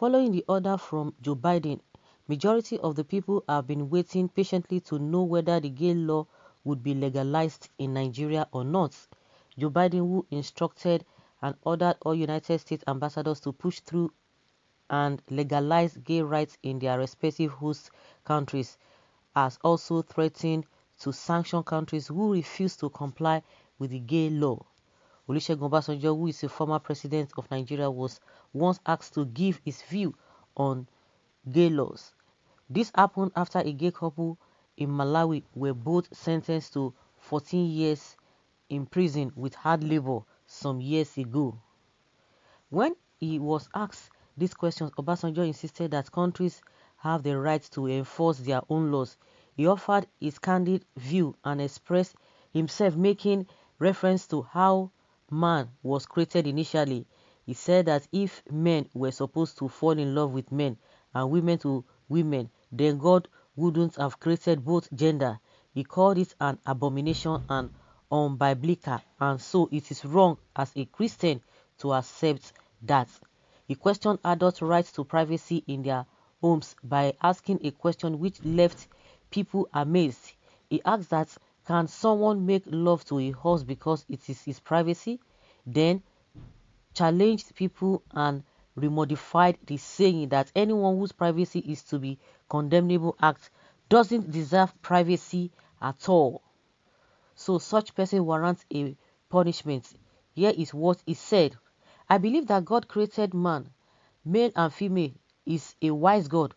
Following the order from Joe Biden, majority of the people have been waiting patiently to know whether the gay law would be legalized in Nigeria or not. Joe Biden, who instructed and ordered all United States ambassadors to push through and legalize gay rights in their respective host countries, has also threatened to sanction countries who refuse to comply with the gay law. Olusegun Obasanjo, who is a former president of Nigeria, was once asked to give his view on gay laws. This happened after a gay couple in Malawi were both sentenced to 14 years in prison with hard labor some years ago. When he was asked these questions, Obasanjo insisted that countries have the right to enforce their own laws. He offered his candid view and expressed himself, making reference to how man was created initially. He said that if men were supposed to fall in love with men and women to women, then God wouldn't have created both gender. He called it an abomination and unbiblical, and so it is wrong as a Christian to accept that. He questioned adults' rights to privacy in their homes by asking a question which left people amazed. He asked that, can someone make love to a horse because it is his privacy? Then challenged people and remodified the saying that anyone whose privacy is to be condemnable act doesn't deserve privacy at all. So such person warrants a punishment. Here is what he said. I believe that God created man, male and female, is a wise God.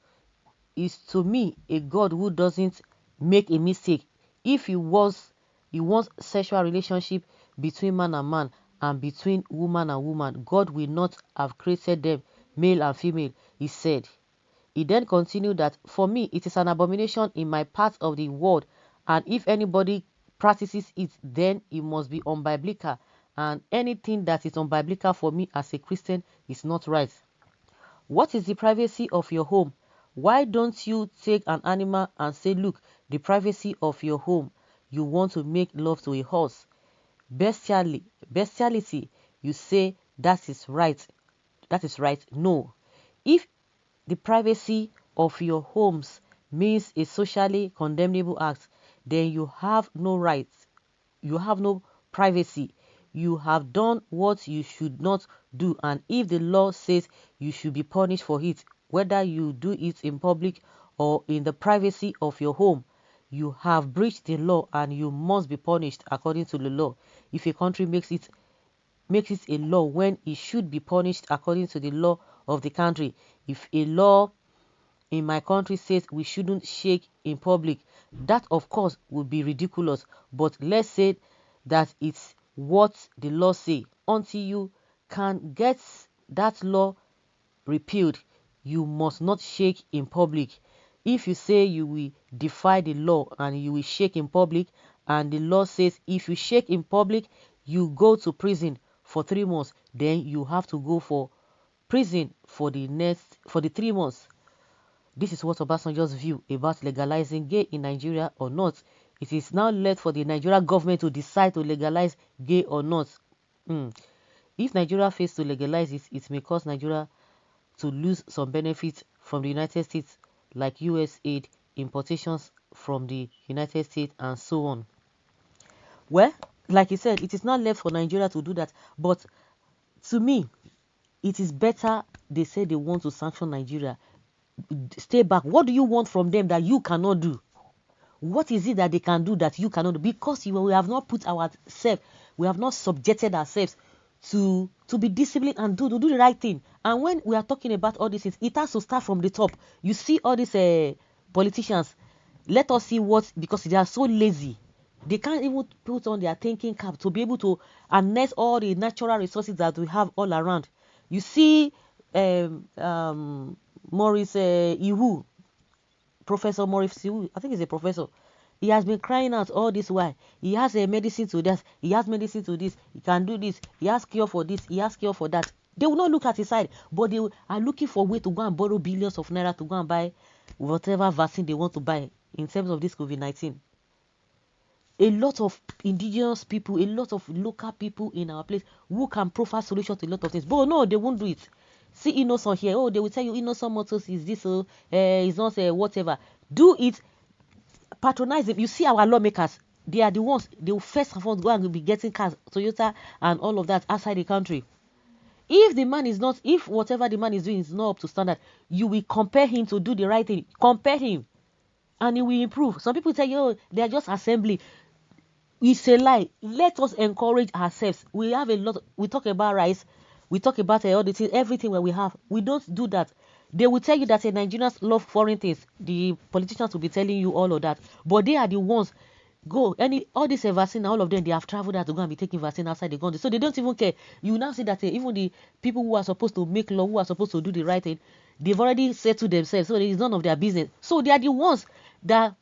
Is to me a God who doesn't make a mistake. If he wants sexual relationship between man and man and between woman and woman, God will not have created them male and female, he said. He then continued that, for me, it is an abomination in my part of the world, and if anybody practices it, then it must be unbiblical, and anything that is unbiblical for me as a Christian is not right. What is the privacy of your home? Why don't you take an animal and say, look, the privacy of your home, you want to make love to a horse? Bestiality, you say that is right. That is right. No. If the privacy of your homes means a socially condemnable act, then you have no rights. You have no privacy. You have done what you should not do, and if the law says you should be punished for it, whether you do it in public or in the privacy of your home, you have breached the law and you must be punished according to the law. If a country makes it a law when it should be punished according to the law of the country. If a law in my country says we shouldn't shake in public, that of course would be ridiculous, but let's say that it's what the law say. Until you can get that law repealed, you must not shake in public. If you say you will defy the law and you will shake in public, and the law says if you shake in public you go to prison for 3 months, then you have to go for prison for the 3 months. This is what Obasanjo's view about legalizing gay in Nigeria or not. It is now left for the Nigerian government to decide to legalize gay or not. If Nigeria fails to legalize it, it may cause Nigeria to lose some benefits from the United States, like US aid, importations from the United States, and so on. Well, like he said, it is not left for Nigeria to do that. But to me, it is better they say they want to sanction Nigeria. Stay back. What do you want from them that you cannot do? What is it that they can do that you cannot do? Because we have not put ourselves, we have not subjected ourselves to be disciplined and do the right thing. And when we are talking about all these things, it has to start from the top. You see all these politicians, let us see what, because they are so lazy. They can't even put on their thinking cap to be able to harness all the natural resources that we have all around. You see Maurice Ihu, Professor Maurice Ihu, I think he's a professor. He has been crying out all this while. He has a medicine to that. He has medicine to this. He can do this. He has cure for this. He has cure for that. They will not look at his side, but they are looking for a way to go and borrow billions of naira to go and buy whatever vaccine they want to buy in terms of this COVID-19. A lot of indigenous people, a lot of local people in our place who can provide solutions to a lot of things. But no, they won't do it. See Innocent here. Oh, they will tell you Innocent Motors is this, is not whatever. Do it. Patronize it. You see our lawmakers, they are the ones, they will first of all go and be getting cars, Toyota and all of that outside the country. If the man is not, if whatever the man is doing is not up to standard, you will compare him to do the right thing. Compare him and he will improve. Some people tell you, oh, they are just assembly. It's a lie. Let us encourage ourselves. We have a lot. We talk about rice. We talk about all the things, everything where we have. We don't do that. They will tell you that Nigerians love foreign things. The politicians will be telling you all of that. But they are the ones, all this vaccine, all of them, they have traveled out to go and be taking vaccine outside the country. So they don't even care. You now see that even the people who are supposed to make law, who are supposed to do the right thing, they've already said to themselves, so it's none of their business. So they are the ones they are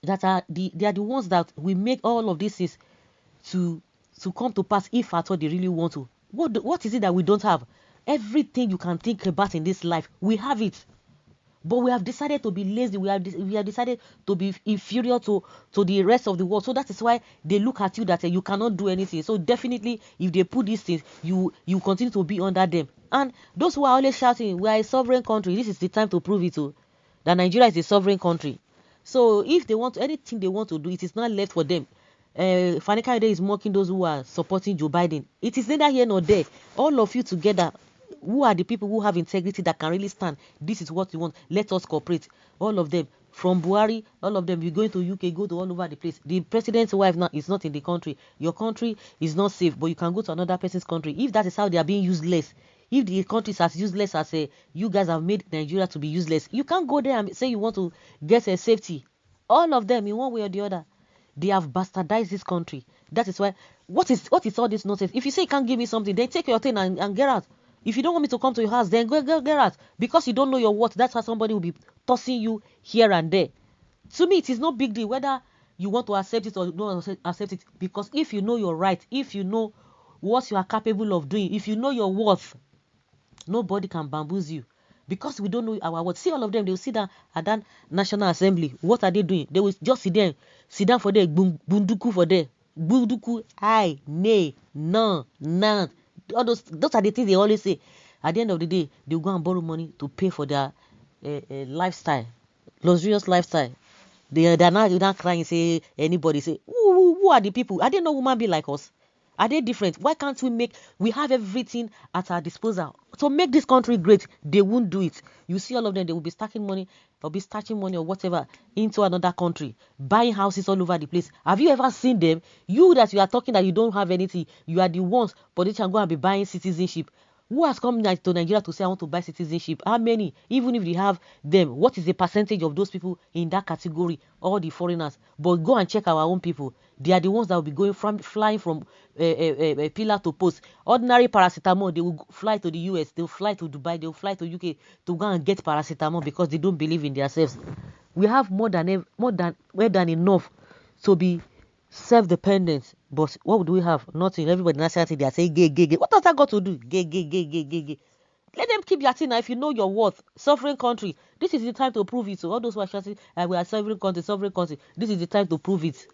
the ones that will make all of this is to come to pass, if at all they really want to. What is it that we don't have? Everything you can think about in this life, we have it. But we have decided to be lazy. We have decided to be inferior to the rest of the world. So that is why they look at you that you cannot do anything. So definitely, if they put these things, you continue to be under them. And those who are always shouting, we are a sovereign country, this is the time to prove it too, that Nigeria is a sovereign country. So if they want anything they want to do, it is not left for them. Fani Kayode is mocking those who are supporting Joe Biden. It is neither here nor there. All of you together, who are the people who have integrity that can really stand? This is what you want. Let us cooperate. All of them. From Buhari, all of them. You're going to UK, go to all over the place. The president's wife now is not in the country. Your country is not safe, but you can go to another person's country. If that is how they are being useless, if the country is as useless as you guys have made Nigeria to be useless, you can't go there and say you want to get a safety. All of them, in one way or the other, they have bastardized this country. That is why. What is all this nonsense? If you say you can't give me something, then take your thing and get out. If you don't want me to come to your house, then go get out. Because you don't know your worth, that's how somebody will be tossing you here and there. To me, it is no big deal whether you want to accept it or not accept it. Because if you know your right, if you know what you are capable of doing, if you know your worth, nobody can bamboozle you. Because we don't know our worth. See all of them, they will sit down at that National Assembly. What are they doing? They will just sit down for there, bunduku for there. Bunduku, aye, nay, no, none. All those are the things they always say. At the end of the day, they'll go and borrow money to pay for their lifestyle, luxurious lifestyle. They're not crying, say anybody, say, who are the people? Are they not human being like us? Are they different? Why can't we have everything at our disposal to make this country great? They won't do it. You see all of them, they will be stacking money or whatever into another country, buying houses all over the place. Have you ever seen them? You that you are talking that you don't have anything, you are the ones, but they can go and be buying citizenship. Who has come to Nigeria to say I want to buy citizenship? How many? Even if they have them, what is the percentage of those people in that category? All the foreigners. But go and check our own people. They are the ones that will be flying from pillar to post. Ordinary paracetamol, they will fly to the US, they will fly to Dubai, they will fly to UK to go and get paracetamol because they don't believe in themselves. We have more than enough to be self-dependent. But what do we have? Nothing. Everybody nationality, they are saying gay. What does that got to do? Gay. Let them keep their thing now. If you know your worth, sovereign country, this is the time to prove it. So all those who are shouting, we are sovereign country, this is the time to prove it.